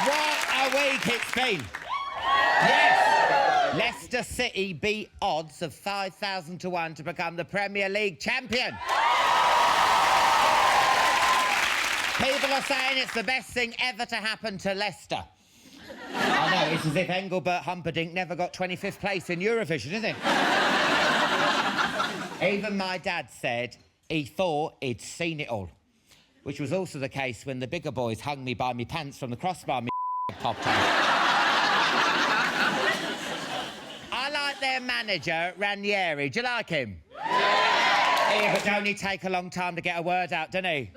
What a week it's been. Yes. Leicester City beat odds of 5,000 to 1 to become the Premier League champion. People are saying it's the best thing ever to happen to Leicester. I know, it's as if Engelbert Humperdinck never got 25th place in Eurovision, isn't it? Even my dad said he thought he'd seen it all, which was also the case when the bigger boys hung me by me pants from the crossbar me popped out. I like their manager, Ranieri. Do you like him? Yeah, but don't he take a long time to get a word out, doesn't he?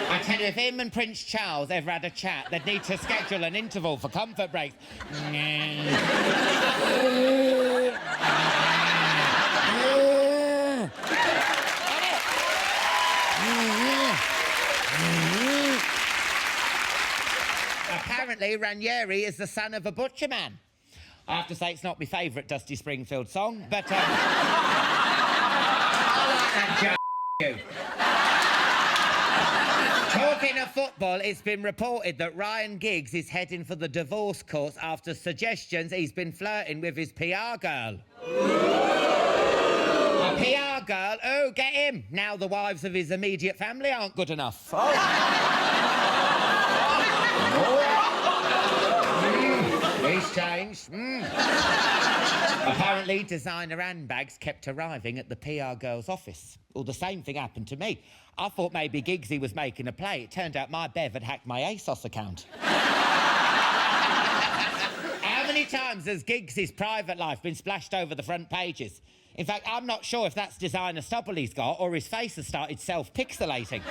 I tell you, if him and Prince Charles ever had a chat, they'd need to schedule an interval for comfort breaks. Apparently, Ranieri is the son of a butcher man. I have to say, it's not my favourite Dusty Springfield song, but... I like that you. Talking of football, it's been reported that Ryan Giggs is heading for the divorce courts after suggestions he's been flirting with his PR girl. A PR girl? Oh, get him. Now the wives of his immediate family aren't good enough. He's changed. Apparently, designer handbags kept arriving at the PR girl's office. Well, the same thing happened to me. I thought maybe Giggsy was making a play. It turned out my Bev had hacked my ASOS account. How many times has Giggsy's private life been splashed over the front pages? In fact, I'm not sure if that's designer stubble he's got or his face has started self-pixelating.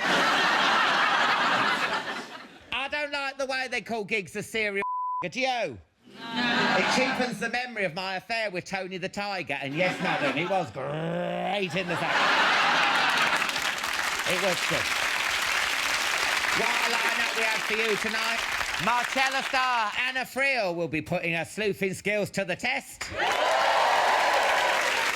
I don't like the way they call Giggs a serial do you? No. It cheapens the memory of my affair with Tony the Tiger, and yes, madam, he was great in the fact. It was good. What a lineup we have for you tonight. Marcella star Anna Friel will be putting her sleuthing skills to the test.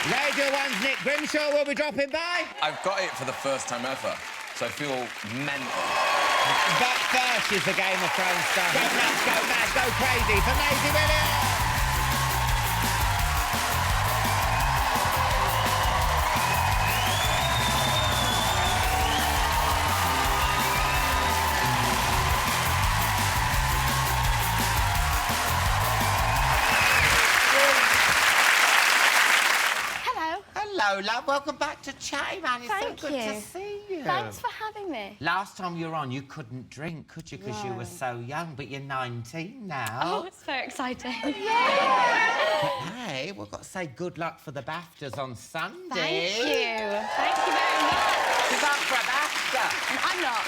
Radio 1's Nick Grimshaw will be dropping by. I've got it for the first time ever, so I feel mental. But first is the Game of Thrones star. Go nuts, go mad, go crazy for Maisie Williams. Hello, love. Welcome back to Chatty Man. It's so good to see you. Thanks for having me. Last time you were on, you couldn't drink, could you? Because you were so young, but you're 19 now. Oh, it's so exciting. Yeah. But hey, we've got to say good luck for the BAFTAs on Sunday. Thank you. Thank you very much. She's up for a BAFTA. I'm not.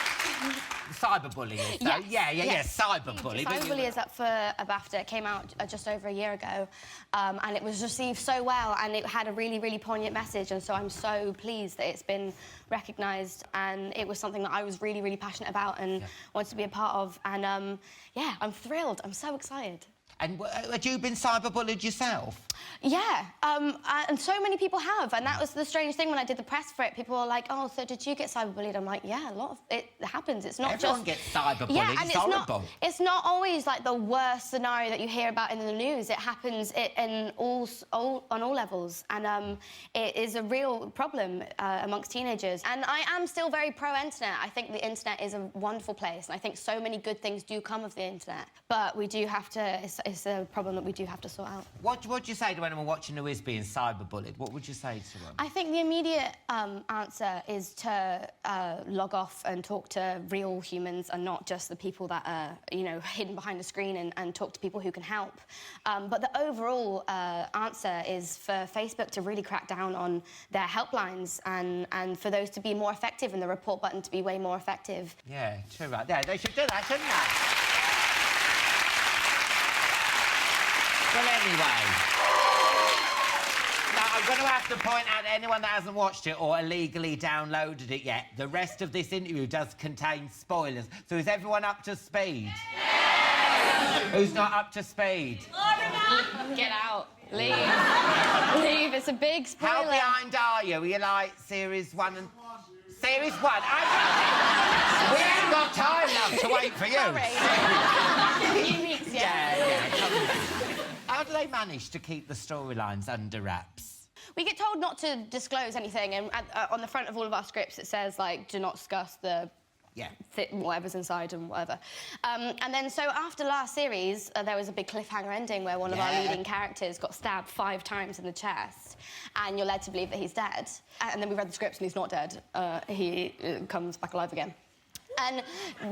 Cyberbully is, though. Yes. Cyberbully. Cyberbully is up for a BAFTA. It came out just over a year ago, and it was received so well, and it had a really, really poignant message, and so I'm so pleased that it's been recognised, and it was something that I was really, really passionate about and wanted to be a part of, and yeah, I'm thrilled. I'm so excited. And had you been cyberbullied yourself? Yeah, and so many people have, and that was the strange thing when I did the press for it. People were like, "Oh, so did you get cyberbullied?" I'm like, "Yeah, a lot of it happens. It's not Everyone just..." gets cyberbullied. Yeah, and it's horrible. It's not always like the worst scenario that you hear about in the news. It happens on all levels, and it is a real problem amongst teenagers. And I am still very pro-internet. I think the internet is a wonderful place, and I think so many good things do come of the internet. But we do have to. It's a problem that we do have to sort out. What would you say to anyone watching who is being cyberbullied? What would you say to them? I think the immediate answer is to log off and talk to real humans and not just the people that are, you know, hidden behind a screen, and talk to people who can help. But the overall answer is for Facebook to really crack down on their helplines and for those to be more effective and the report button to be way more effective. Yeah, true, right. Yeah, they should do that, shouldn't they? Well, anyway, now I'm going to have to point out to anyone that hasn't watched it or illegally downloaded it yet, the rest of this interview does contain spoilers. So is everyone up to speed? Yes! Who's not up to speed? Get out. Leave. Leave. It's a big spoiler. How behind are you? Are you like Series 1 and... Series 1? week for you. Sorry. A few weeks, Yeah, come back. How do they manage to keep the storylines under wraps? We get told not to disclose anything, and on the front of all of our scripts it says, like, do not discuss the... whatever's inside and whatever. And then, so after last series, there was a big cliffhanger ending where one of our leading characters got stabbed 5 times in the chest, and you're led to believe that he's dead. And then we read the scripts and he's not dead. He comes back alive again. And,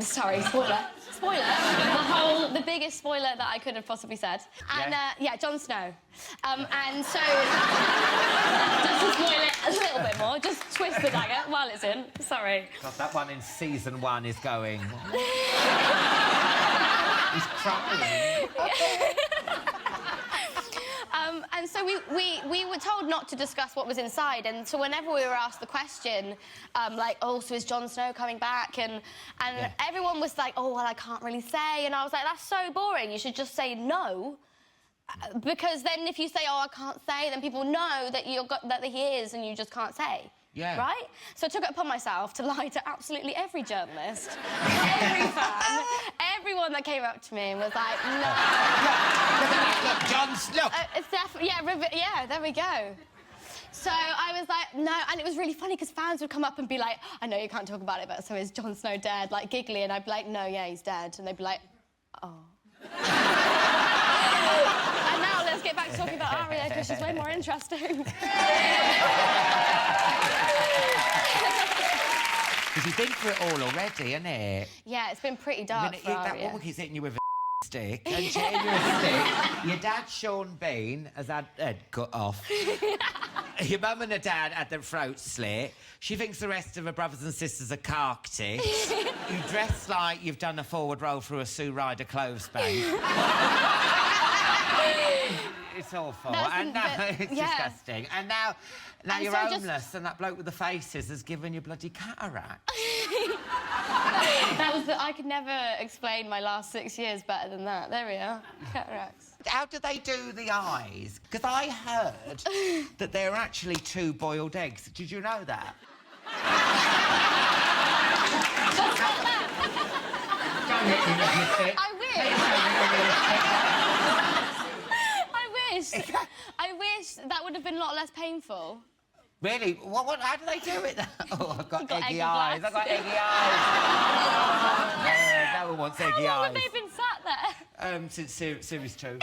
sorry, spoiler. The biggest spoiler that I could have possibly said. And, Jon Snow. And so, just to spoil it a little bit more, just twist the dagger while it's in. Sorry. God, that one in season 1 is going... He's crying. And so we were told not to discuss what was inside, and so whenever we were asked the question, like, oh, so is Jon Snow coming back? And everyone was like, oh, well, I can't really say. And I was like, that's so boring. You should just say no. Because then if you say, oh, I can't say, then people know that that he is and you just can't say. Yeah. Right? So I took it upon myself to lie to absolutely every journalist, every fan, everyone that came up to me and was like, no. Look, Jon Snow. It's definitely, yeah, there we go. So I was like, no, and it was really funny because fans would come up and be like, I know you can't talk about it, but so is Jon Snow dead? Like, giggly, and I'd be like, no, yeah, he's dead. And they'd be like, oh. And now let's get back to talking about Arya, because she's way more interesting. Because you've been through it all already, hasn't it? Yeah, it's been pretty dark for That Arya. woman keeps hitting you with a stick and hitting you with a stick. Your dad, Sean Bean, has had head cut off. Your mum and her dad had their throats slit. She thinks the rest of her brothers and sisters are carked. You dress like you've done a forward roll through a Sue Ryder clothesbank. It's awful. It's disgusting. And now you're homeless, and that bloke with the faces has given you bloody cataract. I could never explain my last 6 years better than that. There we are, cataracts. How do they do the eyes? Because I heard that they're actually 2 boiled eggs. Did you know that? I wish that would have been a lot less painful. Really? What? How do they do it? Oh, I've got eggy eyes. glass. I've got eggy eyes. No one wants eggy eyes. How long have they been sat there? Since series 2.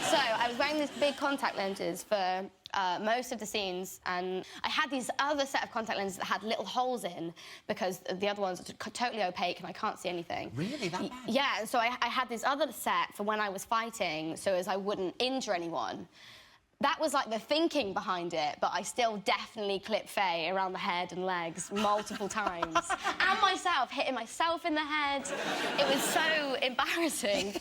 So I was wearing these big contact lenses for most of the scenes, and I had these other set of contact lenses that had little holes in because the other ones are totally opaque and I can't see anything. Really? That bad? Yeah, and so I had this other set for when I was fighting so as I wouldn't injure anyone. That was like the thinking behind it, but I still definitely clipped Faye around the head and legs multiple times. And myself, hitting myself in the head. It was so embarrassing.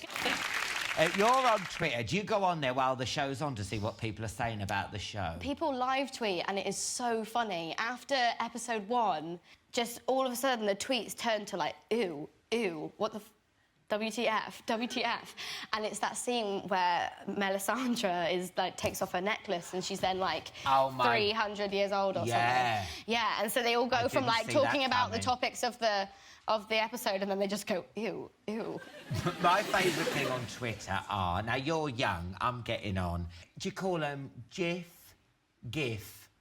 You're on Twitter. Do you go on there while the show's on to see what people are saying about the show? People live tweet, and it is so funny. After episode 1, just all of a sudden the tweets turn to like, ew, what the WTF. And it's that scene where Melisandre takes off her necklace and she's then like 300 years old or something. Yeah, and so they all go from like talking about the topics of the episode and then they just go, ew. My favourite thing on Twitter are, now you're young, I'm getting on. Do you call them GIF?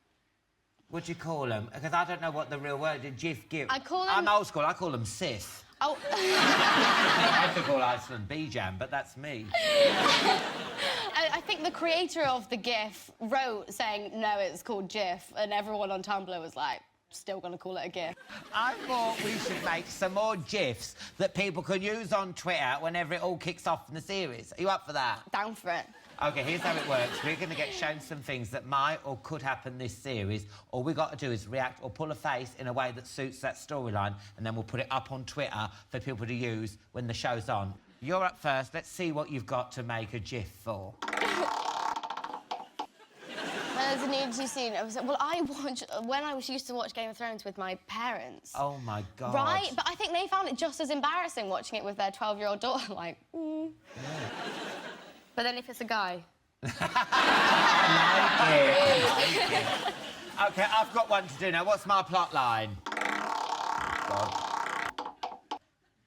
What do you call them? Because I don't know what the real word is. GIF. I'm old school, I call them Sith. Oh. I could call Iceland B-Jam, but that's me. I think the creator of the GIF wrote saying, no, it's called GIF, and everyone on Tumblr was like, still going to call it a GIF. I thought we should make some more GIFs that people can use on Twitter whenever it all kicks off in the series. Are you up for that? Down for it. OK, here's how it works. We're going to get shown some things that might or could happen this series. All we've got to do is react or pull a face in a way that suits that storyline, and then we'll put it up on Twitter for people to use when the show's on. You're up first. Let's see what you've got to make a GIF for. There's a nudity scene. I was like, well, when I used to watch Game of Thrones with my parents. Oh, my God. Right? But I think they found it just as embarrassing watching it with their 12-year-old daughter, like, Yeah. But then if it's a guy... I like it. OK, I've got one to do now. What's my plot line? God.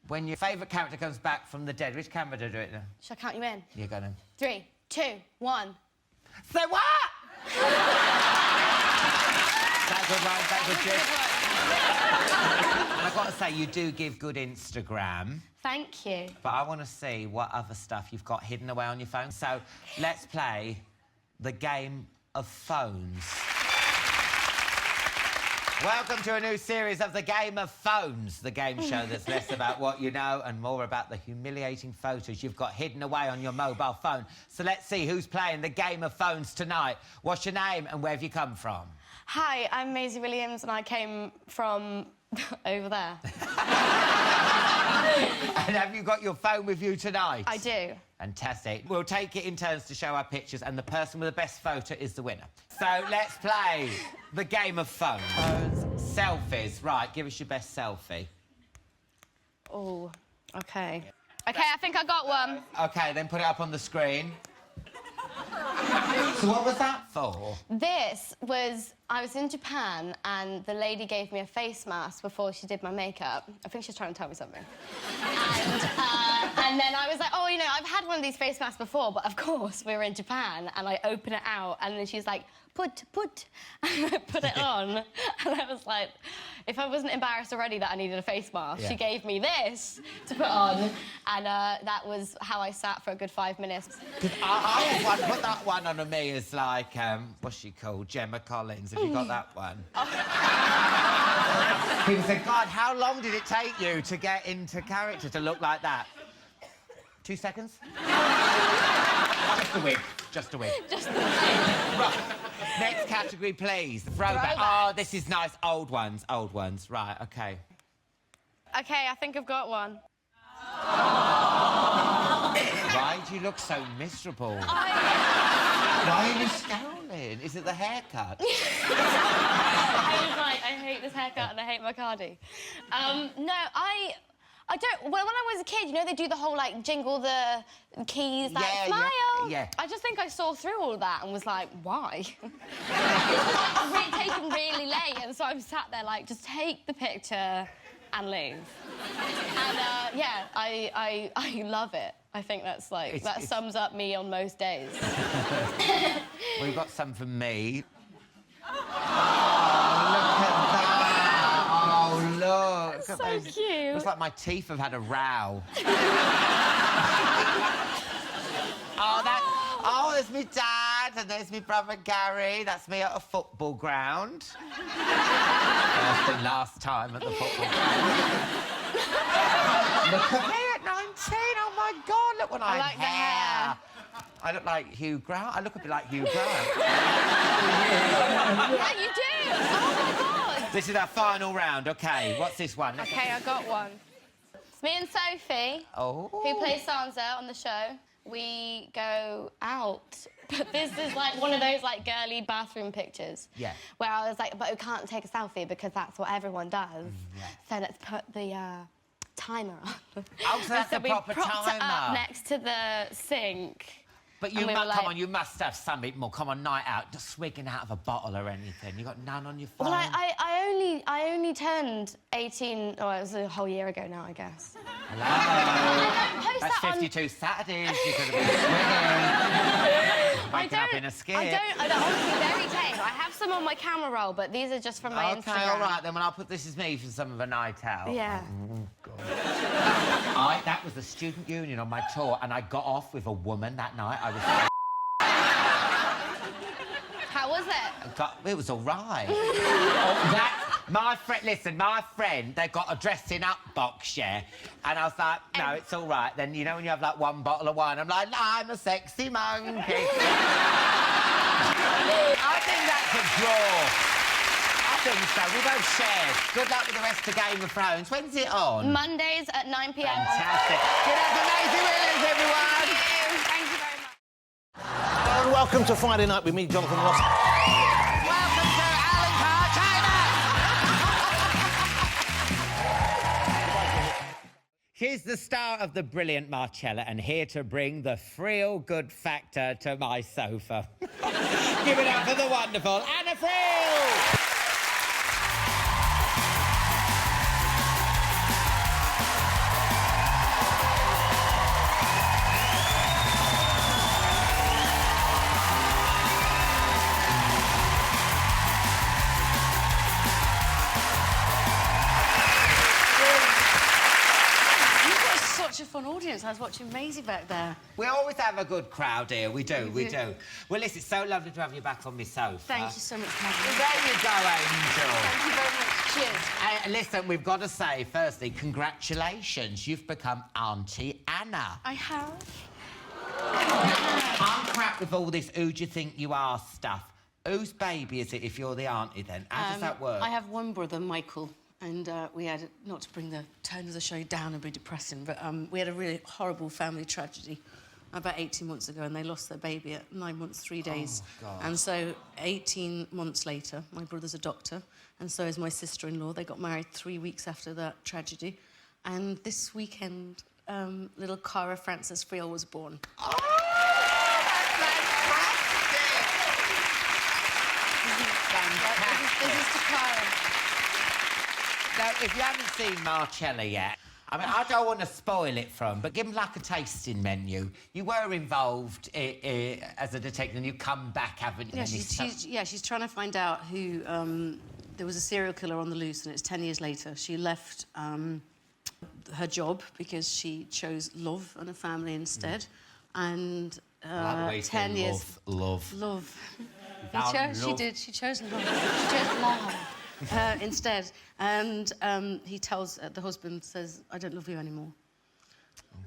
When your favourite character comes back from the dead, which camera do it now? Shall I count you in? You got him. 3, 2, 1. Say what? That's good, right? That's good, Jim. And I've got to say, you do give good Instagram. Thank you. But I want to see what other stuff you've got hidden away on your phone. So let's play the game of phones. Welcome to a new series of the Game of Phones, the game show that's less about what you know and more about the humiliating photos you've got hidden away on your mobile phone. So let's see who's playing the Game of Phones tonight. What's your name and where have you come from? Hi, I'm Maisie Williams and I came from over there. And have you got your phone with you tonight? I do. Fantastic. We'll take it in turns to show our pictures and the person with the best photo is the winner. So let's play the Game of Phones. Selfies. Right, give us your best selfie. Oh, OK. OK, I think I got one. OK, then put it up on the screen. So what was that for? This was... I was in Japan and the lady gave me a face mask before she did my makeup. I think she's trying to tell me something. And then I was like, oh, you know, I've had one of these face masks before, but of course we were in Japan and I open it out and then she's like, put. And I put it on and I was like, if I wasn't embarrassed already that I needed a face mask, she gave me this to put on and that was how I sat for a good 5 minutes. Because I put that one on me as like, what's she called? Gemma Collins. Have you got that one? People said, God, how long did it take you to get into character to look like that? 2 seconds? Just a wig. Just a wig. Just a wig. Right. Next category, please. Throwback. Oh, this is nice. Old ones. Old ones. Right, OK. OK, I think I've got one. Why do you look so miserable? Why are you scowling? Is it the haircut? I hate this haircut and I hate my cardi. No, I don't... Well, when I was a kid, you know, they do the whole, like, jingle the keys, like, smile. Yeah. I just think I saw through all of that and was like, why? Taken really late, and so I'm sat there, like, just take the picture and leave. And, yeah, I love it. I think that's, like, that sums up me on most days. Well, you've got some from me. Look at so cute. Looks like my teeth have had a row. There's me dad and there's me brother Gary. That's me at a football ground. First and last time at the football ground. Look at me at 19. Oh my God! Look what I like the hair. I look like Hugh Grant. I look a bit like Hugh Grant. Yeah, you do. Oh my God. This is our final round. OK, what's this one? OK, I got one. It's me and Sophie, who plays Sansa on the show. We go out, but this is like one of those like girly bathroom pictures. Yeah. Where I was like, but we can't take a selfie because that's what everyone does. Yeah. So let's put the timer on. Oh, so that's a proper we propped timer. it up next to the sink. But you come on, you must have something more. Come on, night out, just swigging out of a bottle or anything. You got none on your phone? Well, I only turned 18. Oh, it was a whole year ago now, I guess. Hello. I don't post That's that 52 Saturdays. You could have been swigging. Waking up in a skip. I'm honestly very tame. I have some on my camera roll, but these are just from my Instagram. OK, all right, then when I'll put This Is Me for some of a night out. Yeah. Oh, God. That was the student union on my tour, and I got off with a woman that night. I was... How was it? It was all right. My friend, they got a dressing up box, yeah, and I was like, no, it's all right. Then, you know, when you have, like, one bottle of wine, I'm like, I'm a sexy monkey. I think that's a draw. I think so. We both shared. Good luck with the rest of Game of Thrones. When's it on? Mondays at 9 p.m. Fantastic. Good luck with Maisie Williams, everyone. Thank you very much. And welcome to Friday Night with me, Jonathan Ross. Welcome to Alan Carr, China. She's the star of the brilliant Marcella and here to bring the Friel good factor to my sofa. Give it up for the wonderful Anna Friel! such a fun audience. I was watching Maisie back there. We always have a good crowd here. We do. Well, listen, it's so lovely to have you back on my sofa. Thank you so much for having me. There you go, Angel. Thank you very much. Cheers. Listen, we've got to say, firstly, congratulations. You've become Auntie Anna. I have. I'm crap with all this who do you think you are stuff. Whose baby is it if you're the auntie then? How does that work? I have one brother, Michael, and we had, not to bring the tone of the show down and be depressing, but we had a really horrible family tragedy about 18 months ago, and they lost their baby at 9 months, 3 days. Oh, God. And so 18 months later, my brother's a doctor, and so is my sister-in-law. They got married 3 weeks after that tragedy. And this weekend, little Cara Frances Friel was born. Oh, that's fantastic! This is to Cara. Now, if you haven't seen Marcella yet, I mean, I don't want to spoil it but give them like a tasting menu. You were involved as a detective and you come back, haven't you? Yeah, she's trying to find out who... there was a serial killer on the loose and it's 10 years later. She left her job because she chose love and a family instead. And 10 years... Love. She did. She chose love. She chose love. Instead, and he tells the husband says, "I don't love you anymore."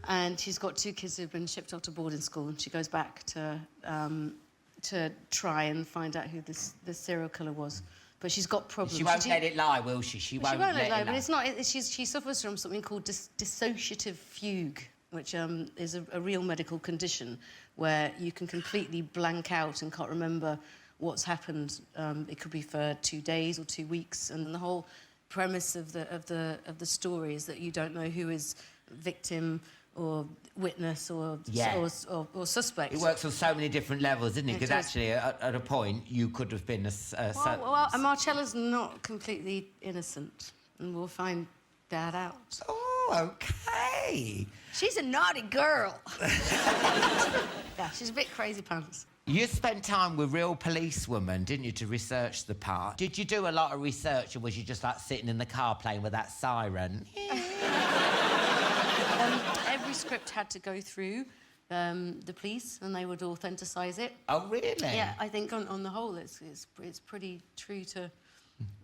And she's got 2 kids who've been shipped off to boarding school, and she goes back to try and find out who this serial killer was. But she's got problems. She won't let it lie, will she? She won't let it lie. But it's not. She suffers from something called dissociative fugue, which is a real medical condition where you can completely blank out and can't remember what's happened. It could be for 2 days or 2 weeks, and the whole premise of the story is that you don't know who is victim or witness or suspect. It works on so many different levels, isn't it? Because actually, at a point, you could have been and Marcella's not completely innocent, and we'll find that out. Oh, OK. She's a naughty girl. Yeah, she's a bit crazy pants. You spent time with real policewomen, didn't you, to research the part? Did you do a lot of research, or was you just, like, sitting in the car playing with that siren? Every script had to go through the police, and they would authenticise it. Oh, really? Yeah, I think on the whole, it's pretty true to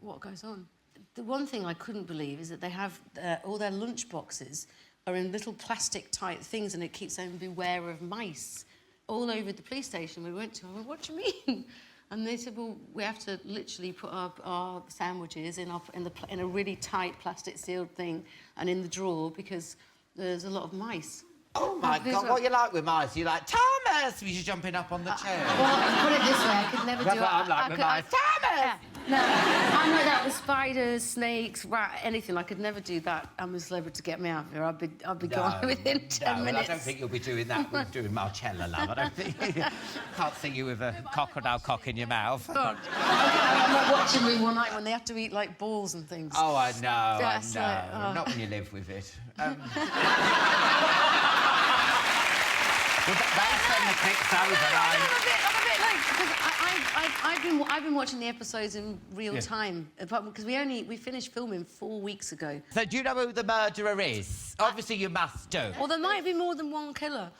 what goes on. The one thing I couldn't believe is that they have all their lunch boxes are in little plastic-type things, and it keeps saying, "Beware of mice." All over the police station we went to. I went, "What do you mean?" And they said, "Well, we have to literally put our sandwiches in a really tight plastic sealed thing and in the drawer because there's a lot of mice." Oh my God! What you like with mice? You like Thomas? You're jumping up on the chair. Well, put it this way, I could never That's do what it. I'm like with mice. Thomas! Yeah. No, I'm like that with spiders, snakes, rat, anything. I could never do that. I'm a celebrity to get me out of here. I'd be gone within 10 minutes. I don't think you'll be doing that with doing Marcella, love. I don't think... Can't see you with a crocodile cock in your mouth. God. I'm not watching me one night when they have to eat, like, balls and things. Oh, I know, That's I know. like, oh. Not when you live with it. Well, that's when the clip's over, I'm a bit like... Because I've been watching the episodes in real time, because we finished filming 4 weeks ago. So do you know who the murderer is? Obviously you must do. Well, there might be more than one killer.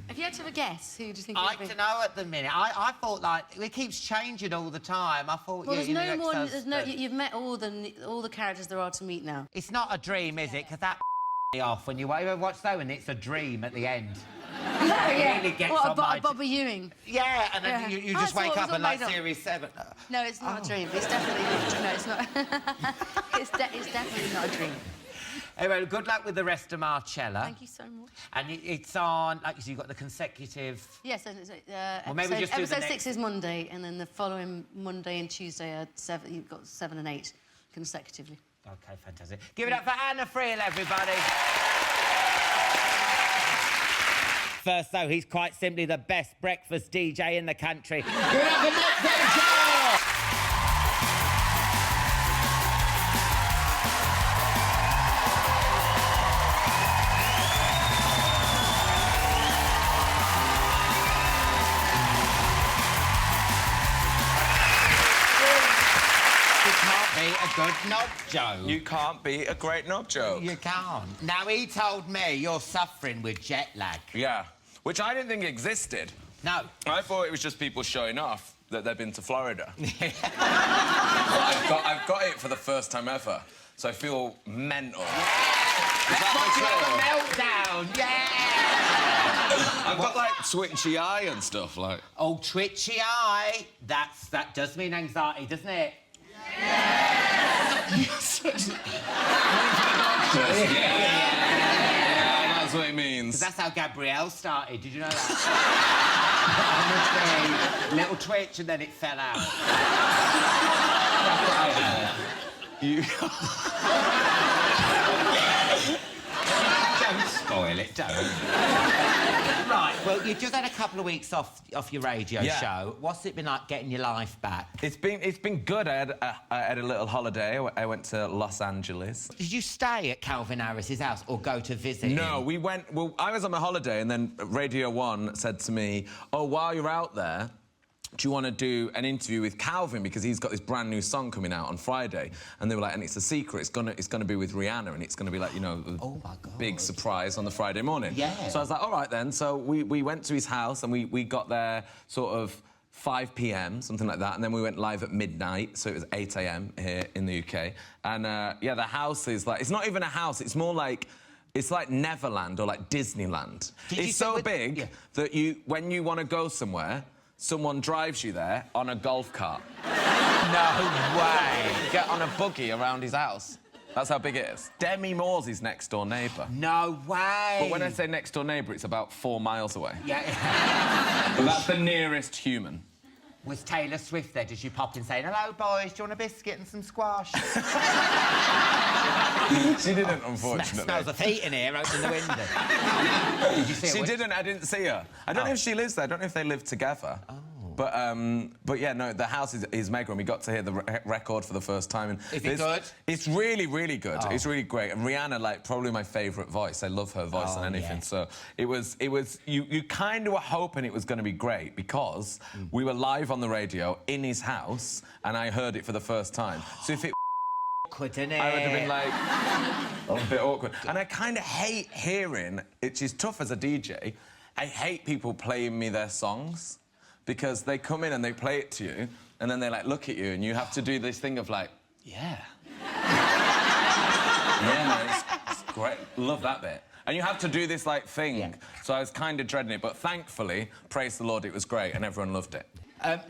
If you had to have a guess, who do you think it would be? I don't know at the minute. I thought, like, it keeps changing all the time. I thought, well, you've met all the characters there are to meet now. It's not a dream, is it? Because that off when you ever watch that and it's a dream at the end. Yeah. Really gets What, on my... Bobby Ewing? Yeah, and then you just wake up and like Series 7. No, it's not a dream. It's definitely not. No, it's not. It's definitely not a dream. Anyway, good luck with the rest of Marcella. Thank you so much. And it's on, like you said, you've got the consecutive... Yes, well, maybe just do episode 6 is Monday, and then the following Monday and Tuesday are 7. You've got 7 and 8 consecutively. OK, fantastic. Give it up for Anna Friel, everybody. First, though, he's quite simply the best breakfast DJ in the country. Give it up for Nick Grimshaw! good knob joke. You can't beat a great knob joke. You can't. Now, he told me you're suffering with jet lag. Yeah, which I didn't think existed. No. I thought it was just people showing off that they've been to Florida. I've got it for the first time ever, so I feel mental. Let's watch you have a meltdown, yeah! I've got, like, twitchy eye and stuff, like... Oh, twitchy eye. That does mean anxiety, doesn't it? Yeah, that's what it means. 'Cause that's how Gabrielle started. Did you know that? Honestly, little twitch and then it fell out. That's what I heard. You... Don't spoil it, don't. Right, well, you've just had a couple of weeks off your radio show. What's it been like getting your life back? It's been good. I had a little holiday. I went to Los Angeles. Did you stay at Calvin Harris's house or go to visit No, him? we went... Well, I was on my holiday, and then Radio 1 said to me, oh, while you're out there, do you want to do an interview with Calvin, because he's got this brand new song coming out on Friday? And they were like, and it's a secret. It's gonna be with Rihanna, and it's gonna be like, you know, oh my God, big surprise on the Friday morning. Yeah. So I was like, all right then. So we went to his house, and we got there sort of 5 p.m, something like that, and then we went live at midnight, so it was 8 a.m. here in the UK. And yeah, the house is like, it's not even a house. It's more like, it's like Neverland or like Disneyland. It's so big that when you want to go somewhere, someone drives you there on a golf cart. No way. Get on a buggy around his house. That's how big it is. Demi Moore's his next-door neighbour. No way. But when I say next-door neighbour, it's about 4 miles away. Yeah. But that's the nearest human. Was Taylor Swift there? Did she pop in saying, hello, boys, do you want a biscuit and some squash? She didn't, unfortunately. Smells of heat in here, open the window. Did you see her? She didn't, I didn't see her. I don't know if she lives there. I don't know if they live together. Oh. But yeah, no, the house is mega, and we got to hear the record for the first time. And is it good? It's really, really good. Oh. It's really great. And Rihanna, like, probably my favourite voice. I love her voice on anything. Yeah. So it was. You kind of were hoping it was going to be great, because we were live on the radio in his house, and I heard it for the first time. So if it awkward, isn't it? I would have been like, a bit awkward. And I kind of hate hearing, which is tough as a DJ, I hate people playing me their songs, because they come in and they play it to you, and then they, like, look at you, and you have to do this thing of, like, yeah. Yeah, man, it's great. Love that bit. And you have to do this, like, thing. Yeah. So I was kind of dreading it, but thankfully, praise the Lord, it was great, and everyone loved it.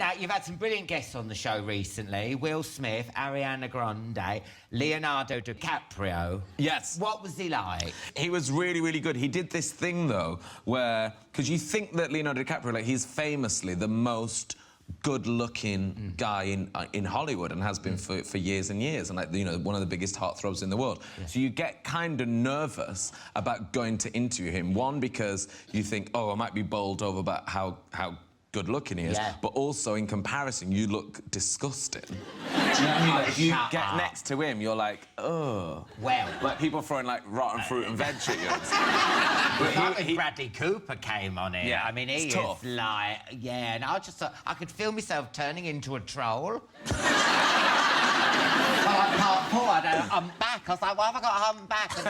Now, you've had some brilliant guests on the show recently. Will Smith, Ariana Grande, Leonardo DiCaprio. Yes. What was he like? He was really, really good. He did this thing, though, where... Because you think that Leonardo DiCaprio, like, he's famously the most good-looking guy in Hollywood, and has been for years and years, and, like, you know, one of the biggest heartthrobs in the world. Yeah. So you get kind of nervous about going to interview him. One, because you think, oh, I might be bowled over about how good-looking he is, but also, in comparison, you look disgusting. Do you know what I mean? Like, if you get next to him, you're like, oh. Well. Like, people throwing, like, rotten fruit and veg at you. Bradley Cooper came on it. Yeah, I mean, he is tough. Like, yeah, and I could feel myself turning into a troll. Part 4, I had a humpback. I was like, why have I got a humpback? And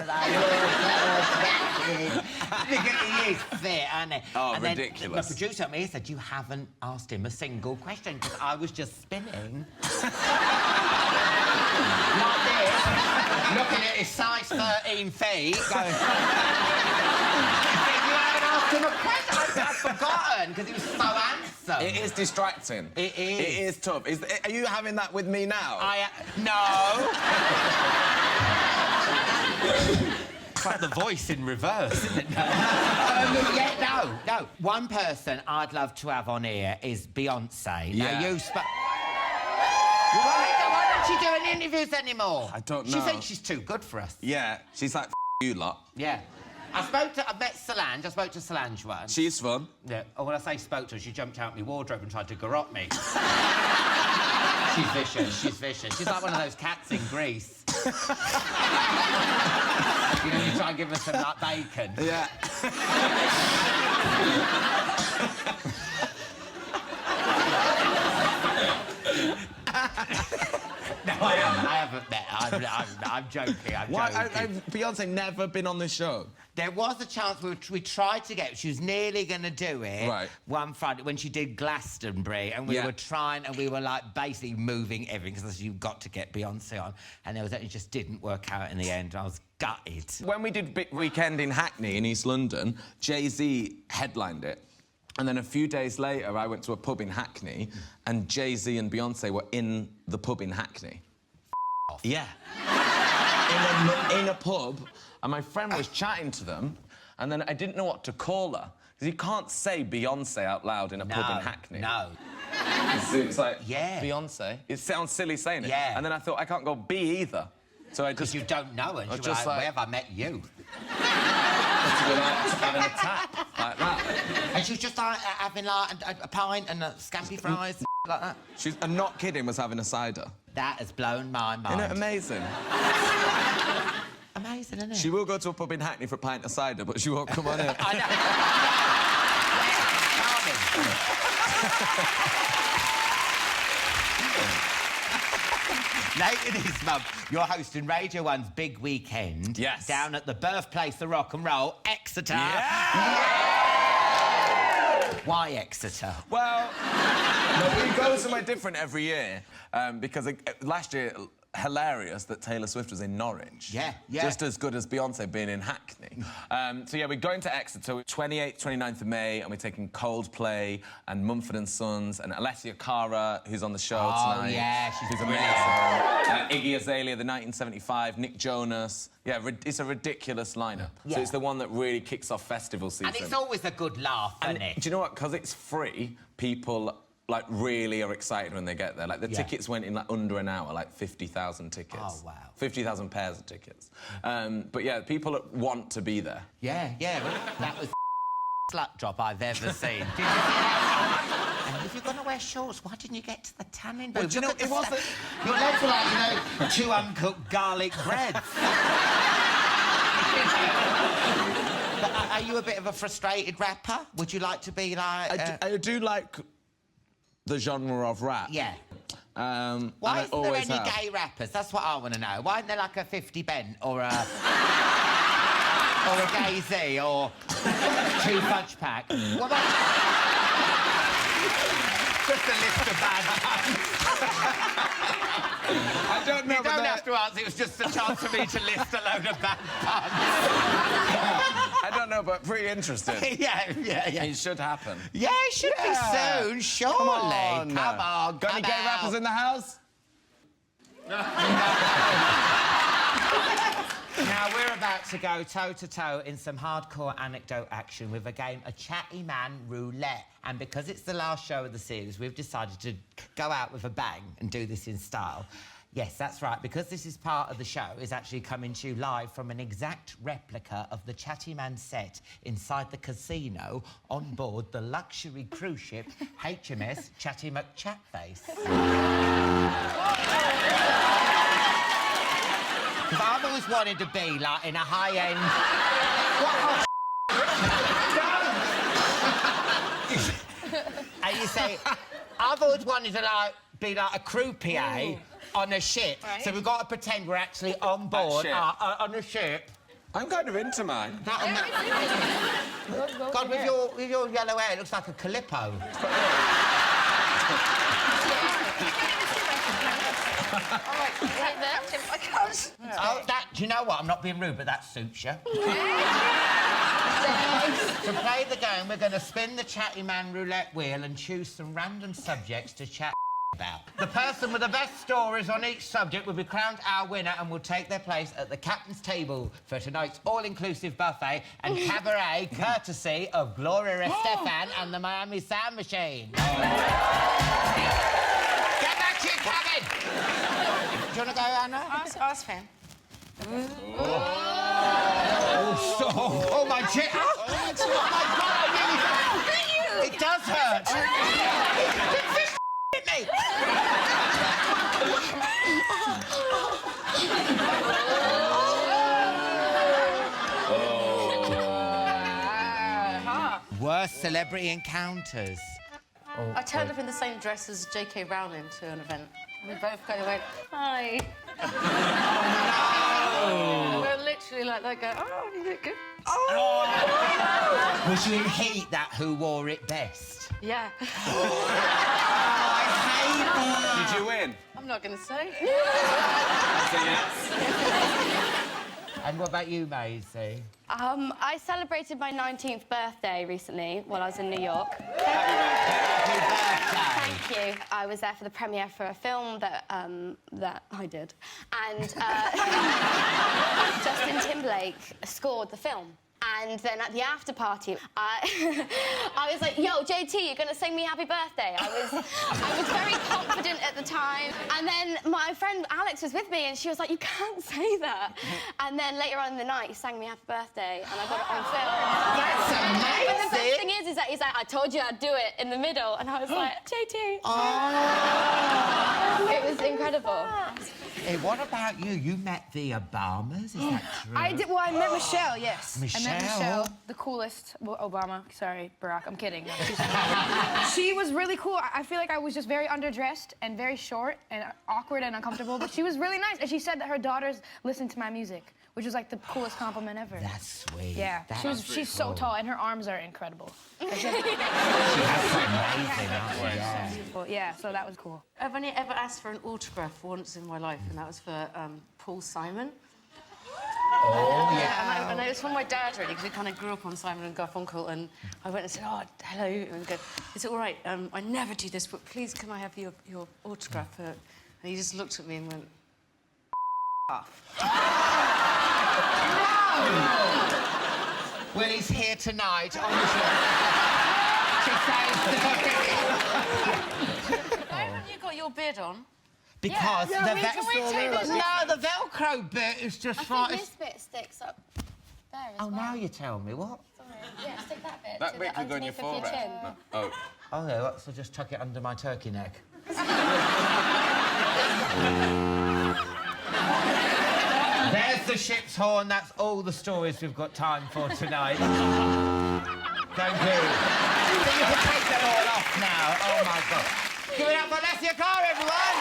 because he is fit, isn't he? Oh, and ridiculous. Then the producer at me said, you haven't asked him a single question, because I was just spinning. Like this, looking at his size 13 feet, going... You haven't asked him a question? I'd forgotten, because he was so handsome. It is distracting. It is. It is tough. Are you having that with me now? No. It's like the voice in reverse, isn't it? No. One person I'd love to have on here is Beyonce. Yeah. Now, why don't she do any interviews anymore? I don't know. She thinks she's too good for us. Yeah, she's like, you lot. Yeah. I met Solange. I spoke to Solange once. She's fun. Yeah. Oh, when I say spoke to her, she jumped out my wardrobe and tried to garrote me. She's vicious. She's like one of those cats in Greece. You know, you try and give her some, like, bacon. Yeah. No, I haven't met I'm joking. I'm Why? joking. Beyonce never been on this show. There was a chance we tried to get. She was nearly going to do it. Right. One Friday when she did Glastonbury, and we were trying, and we were like basically moving everything because you've got to get Beyonce on, and it just didn't work out in the end. I was gutted. When we did Big Weekend in Hackney in East London, Jay-Z headlined it. And then a few days later, I went to a pub in Hackney, and Jay-Z and Beyonce were in the pub in Hackney. Off. Yeah. in a pub, and my friend was chatting to them, and then I didn't know what to call her. Because you can't say Beyonce out loud in a pub in Hackney. No. It's like, Beyonce. It sounds silly saying it. Yeah. And then I thought, I can't go B either. So I just... Because you don't know her. And she's just like, like- where have I met you? Without having a tap like that. And she was just like having like a pint and scampi fries like that. I'm not kidding, was having a cider. That has blown my mind. Isn't it amazing? Amazing, isn't it? She will go to a pub in Hackney for a pint of cider, but she won't come on here. I know. Later this month, you're hosting Radio 1's Big Weekend. Yes. Down at the birthplace of rock and roll, Exeter. Yeah! Why Exeter? Well, no, we go somewhere different every year because last year, hilarious that Taylor Swift was in Norwich. Yeah, yeah. Just as good as Beyonce being in Hackney. So, yeah, we're going to Exeter 28th, 29th of May, and we're taking Coldplay and Mumford & Sons and Alessia Cara, who's on the show tonight. Oh, yeah, she's who's brilliant. amazing. Iggy Azalea, the 1975, Nick Jonas. Yeah, it's a ridiculous lineup. Yeah. So it's the one that really kicks off festival season. And it's always a good laugh, isn't it? Do you know what? Because it's free, people like really are excited when they get there. Like the tickets went in like under an hour, like 50,000 tickets. Oh, wow. 50,000 pairs of tickets. But yeah, people that want to be there. Yeah, yeah. Well, that was the slut drop I've ever seen. Did you see that? And if you're going to wear shorts, why didn't you get to the tanning booth? Well, do you know, it wasn't... Your legs were like, you know, 2 uncooked garlic breads. But are you a bit of a frustrated rapper? Would you like to be like... I do like the genre of rap. Yeah. Why Why isn't there any gay rappers? That's what I want to know. Why isn't there like a 50 Bent or a... or a Gay Z or 2 Fudge Pack? What about... Just a list of bad I don't know. You don't have to answer, it was just a chance for me to list a load of bad puns. I don't know, but pretty interesting. yeah. It should happen. Yeah, it should be soon, surely. Come on. Come Got any gay out. rappers in the house? Now, we're about to go toe-to-toe in some hardcore anecdote action with a game of Chatty Man roulette. And because it's the last show of the series, we've decided to go out with a bang and do this in style. Yes, that's right, because this is part of the show, is actually coming to you live from an exact replica of the Chatty Man set inside the casino on board the luxury cruise ship HMS Chatty McChatface. Because I've always wanted to be, like, in a high-end... And you say, I've always wanted to, like, be, like, a croupier on a ship. Right. So we've got to pretend we're actually on board ship. on a ship. I'm kind of into mine. God, with your yellow hair, it looks like a Calippo. Oh, do you know what? I'm not being rude, but that suits you. To play the game, we're going to spin the Chatty Man roulette wheel and choose some random subjects to chat about. The person with the best stories on each subject will be crowned our winner and will take their place at the captain's table for tonight's all-inclusive buffet and cabaret courtesy of Gloria Estefan and the Miami Sound Machine. Get back to your cabin! Do you want to go, Anna? Ask him. Oh, my chin! Oh, my God, I really... It does hurt! Hit me! Worst celebrity encounters. I turned up in the same dress as J.K. Rowling to an event. We both kind of went, hi. Oh, And we're literally like that, go, oh, you look good. no! Was you in heat that who wore it best? Yeah. I hate that. Did you win? I'm not going to say. That's a yes. And what about you, Maisie? I celebrated my 19th birthday recently while I was in New York. Happy birthday. Thank you. I was there for the premiere for a film that I did, and Justin Timberlake scored the film. And then at the after party, I was like, "Yo, JT, you're gonna sing me happy birthday." I was very confident at the time. And then my friend Alex was with me, and she was like, "You can't say that." And then later on in the night, he sang me happy birthday, and I got it on film. That's amazing. But the best thing is that he's like, "I told you I'd do it," in the middle, and I was like, "JT." Oh. It was incredible. Hey, what about you? You met the Obamas, is that true? I did. Well, I met Michelle. Yes, I Michelle? met Michelle, the coolest. Well, Obama. Sorry, Barack. I'm kidding. No, she was really cool. I feel like I was just very underdressed and very short and awkward and uncomfortable. But she was really nice, and she said that her daughters listened to my music, which was like the coolest compliment ever. That's sweet. Yeah, she's so tall, and her arms are incredible. She has some amazing arms, yeah. Beautiful. Yeah, so that was cool. I've only ever asked for an autograph once in my life, and that was for Paul Simon. Oh, yeah. And it was from my dad, really, because we kind of grew up on Simon and Garfunkel, and I went and said, "Oh, hello," and go, "It's all right, I never do this, but please can I have your autograph?" And he just looked at me and went, off. Well, he's here tonight on the show to say Why haven't you got your beard on? because Yeah, the can we take this the Velcro bit is just I right. think this bit sticks up there as Oh, well. now you tell me what? Sorry. Yeah, stick that bit. That to bit the could go in your underneath of forehead. chin. Oh. Oh, yeah, so just tuck it under my turkey neck. There's the ship's horn. That's all the stories we've got time for tonight. Thank you. So you can take them all off now. Oh, my God. Give it up for Auntie Carr, everyone.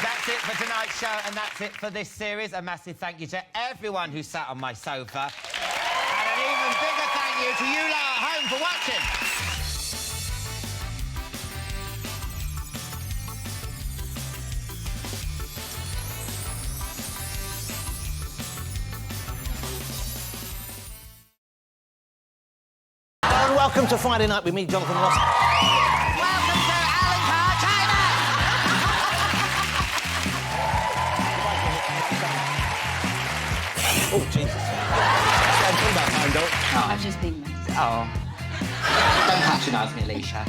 That's it for tonight's show, and that's it for this series. A massive thank you to everyone who sat on my sofa. And an even bigger thank you to you lot at home for watching. And welcome to Friday Night with me, Jonathan Ross. Welcome to Alan Carr, Chatty Man. Oh, Jesus. I'm talking about time, don't. I've just been... Oh. Don't patronise me, Alicia.